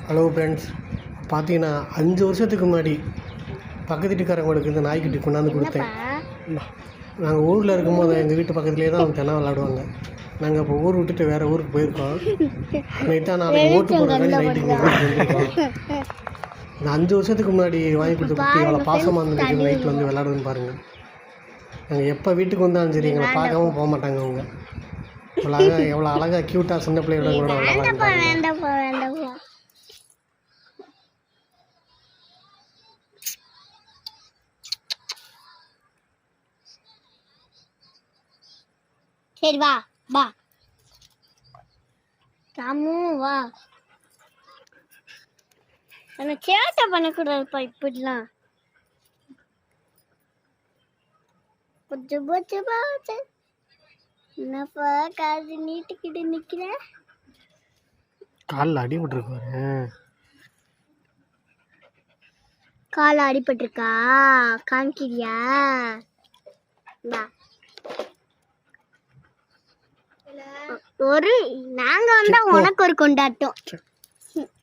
Hello friends, பார்த்தீங்கன்னா 5 வருஷத்துக்கு முன்னாடி பக்கத்து வீட்டுக்காரங்களுக்கு இந்த நாய்க்குட்டி கொண்டாந்து கொடுத்தேன். நாங்கள் ஊரில் இருக்கும்போது எங்கள் வீட்டு பக்கத்துலேயே தான் அவங்க தினம் விளாடுவாங்க. நாங்கள் இப்போ ஊர் விட்டுட்டு வேறு ஊருக்கு போயிருக்கோம். நேற்று தான் நாளைக்கு ஓட்டு போடுறதுக்காண்டி நைட்டுக்கு வந்துருக்கோம். இந்த 5 வருஷத்துக்கு முன்னாடி வாங்கி கொடுத்த குட்டி எவ்வளோ பாசமாக இருந்துருக்கு. நைட்டில் வந்து விளாடுதுன்னு பாருங்கள். நாங்கள் எப்போ வீட்டுக்கு வந்தாலும் சரி எங்களை பார்க்காம போக மாட்டாங்க. அவங்க எவ்வளோ அழகாக க்யூட்டாக சின்ன பிள்ளையோட கூட விளாடுறாங்க. சரி வா வா ராமு வா. நம்ம சேட்டை பண்ணக்கூடாதுப்பா இப்படிலாம். கொஞ்சம் போச்சுப்பா என்னப்பா காது நீட்டுக்கிட்டு நிற்கிற. காலில் அடிபட்டுருக்காரு. காலில் அடிபட்டிருக்கா காமிக்கிறியா? ஒரு நாங்க வந்தா உனக்கு ஒரு கொண்டாட்டம்.